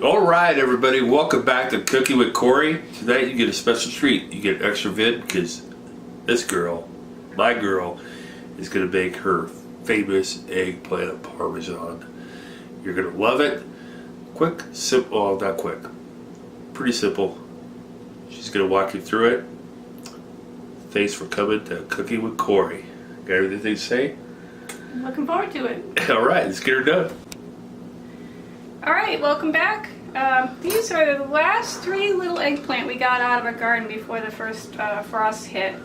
Alright everybody, welcome back to Cooking with Corey. Tonight you get a special treat. You get extra vid because this girl, my girl, is going to make her famous eggplant parmesan. You're going to love it. Quick, simple, well not quick, pretty simple. She's going to walk you through it. Thanks for coming to Cooking with Corey. Got anything to say? I'm looking forward to it. Alright, let's get her done. Alright, welcome back. These are the last 3 little eggplant we got out of our garden before the first frost hit.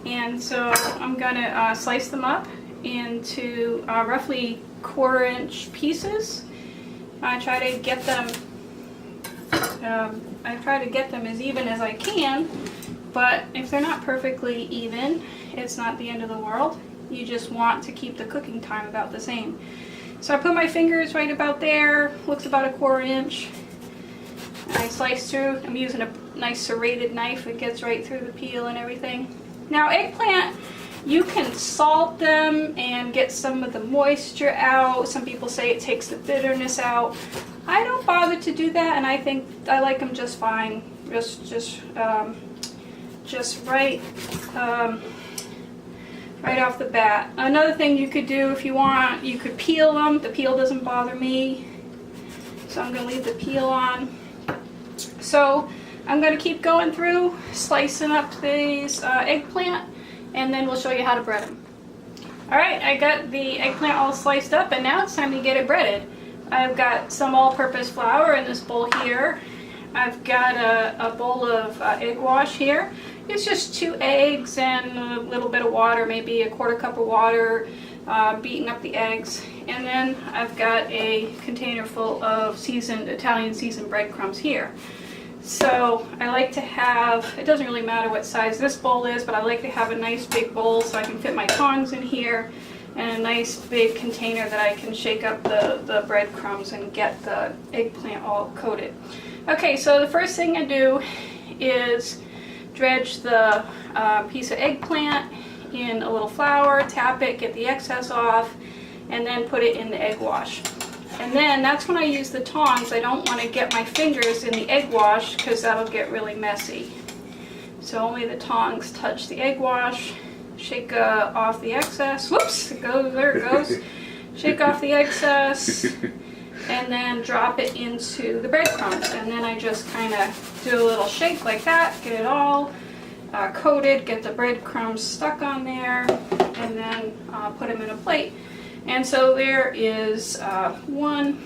And so I'm going to slice them up into roughly 1/4-inch pieces. I try to get them as even as I can, but if they're not perfectly even, it's not the end of the world. You just want to keep the cooking time about the same. So I put my fingers right about there, looks about 1/4 inch. I slice through. I'm using a nice serrated knife. It gets right through the peel and everything. Now eggplant, you can salt them and get some of the moisture out. Some people say it takes the bitterness out. I don't bother to do that, and I think I like them just fine. Just right off the bat. Another thing you could do if you want, you could peel them. The peel doesn't bother me, so I'm going to leave the peel on. So I'm going to keep going through, slicing up these eggplant, and then we'll show you how to bread them. Alright, I got the eggplant all sliced up, and now it's time to get it breaded. I've got some all-purpose flour in this bowl here. I've got a bowl of egg wash here. It's just 2 eggs and a little bit of water, maybe a 1/4 cup of water, beating up the eggs. And then I've got a container full of Italian seasoned breadcrumbs here. So I like to have, it doesn't really matter what size this bowl is, but I like to have a nice big bowl so I can fit my tongs in here, and a nice big container that I can shake up the breadcrumbs and get the eggplant all coated. Okay, so the first thing I do is dredge the piece of eggplant in a little flour, tap it, get the excess off, and then put it in the egg wash. And then that's when I use the tongs. I don't want to get my fingers in the egg wash because that'll get really messy. So only the tongs touch the egg wash. Shake off the excess. Whoops! There it goes. Shake off the excess. And then drop it into the breadcrumbs. And then I just kind of do a little shake like that. Get it all coated. Get the breadcrumbs stuck on there. And then put them in a plate. And so there is one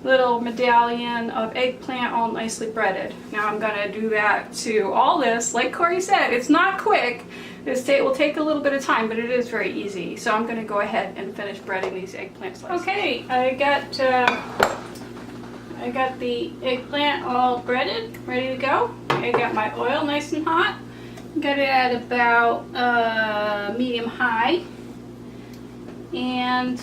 little medallion of eggplant all nicely breaded. Now I'm going to do that to all this. Like Corey said, it's not quick. It will take a little bit of time, but it is very easy. So I'm going to go ahead and finish breading these eggplant slices. Okay, I got the eggplant all breaded, ready to go. I got my oil nice and hot. Got it at about medium high. And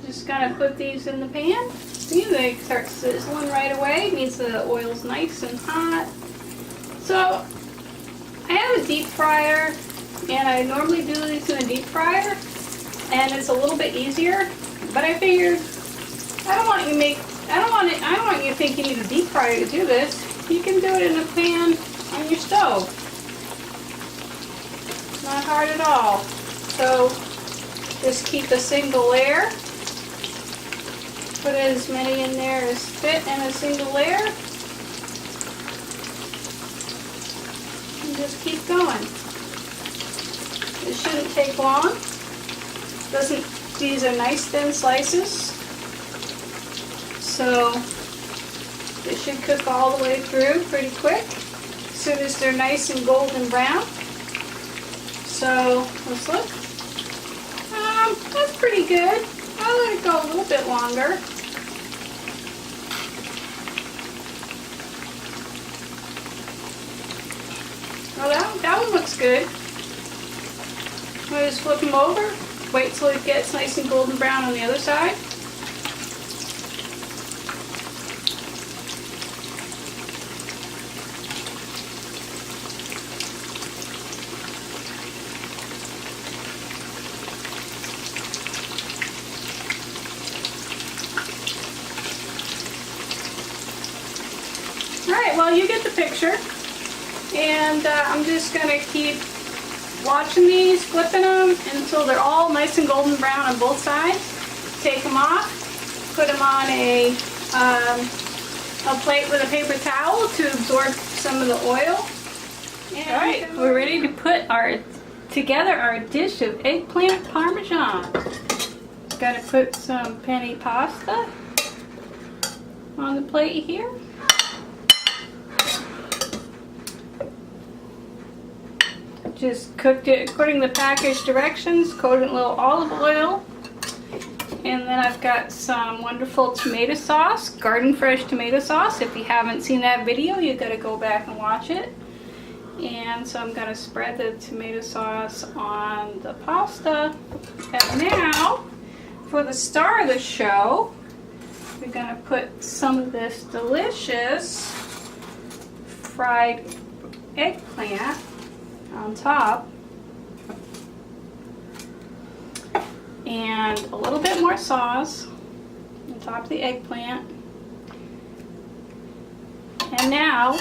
just gonna put these in the pan. See, they start sizzling right away. It means the oil's nice and hot. So I have a deep fryer, and I normally do these in a deep fryer, and it's a little bit easier. But I figured I don't want you to think you need a deep fryer to do this. You can do it in a pan on your stove. Not hard at all. So just keep a single layer. Put as many in there as fit in a single layer. And just keep going. It shouldn't take long. These are nice thin slices. So they should cook all the way through pretty quick. As soon as they're nice and golden brown. So let's look. That's pretty good. I'll let it go a little bit longer. Well, that one looks good. I'll just flip them over. Wait till it gets nice and golden brown on the other side. Alright, well, you get the picture. And I'm just going to keep watching these, flipping them until they're all nice and golden brown on both sides. Take them off, put them on a plate with a paper towel to absorb some of the oil. Alright, we're ready to put together our dish of eggplant parmesan. Got to put some penne pasta on the plate here. Just cooked it according to the package directions, coated in a little olive oil. And then I've got some wonderful tomato sauce, garden fresh tomato sauce. If you haven't seen that video, you got to go back and watch it. And so I'm going to spread the tomato sauce on the pasta. And now, for the star of the show, we're going to put some of this delicious fried eggplant on top. And a little bit more sauce on top of the eggplant. And now,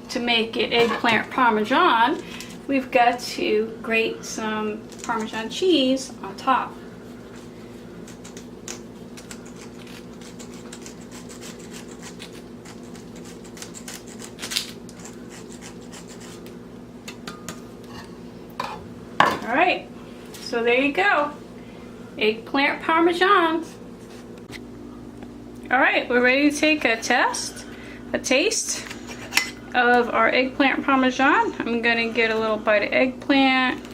to make it eggplant parmesan, we've got to grate some Parmesan cheese on top. Alright, so there you go. Eggplant parmesan. Alright, we're ready to take a taste of our eggplant parmesan. I'm gonna get a little bite of eggplant,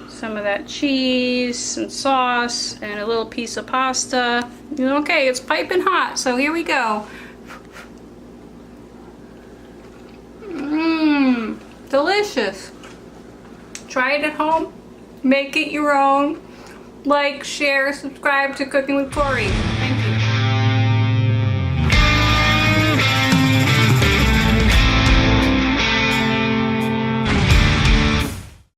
some of that cheese, some sauce, and a little piece of pasta. Okay, it's piping hot, so here we go. Mmm, delicious. Try it at home, make it your own. Like, share, subscribe to Cooking with Corey. Thank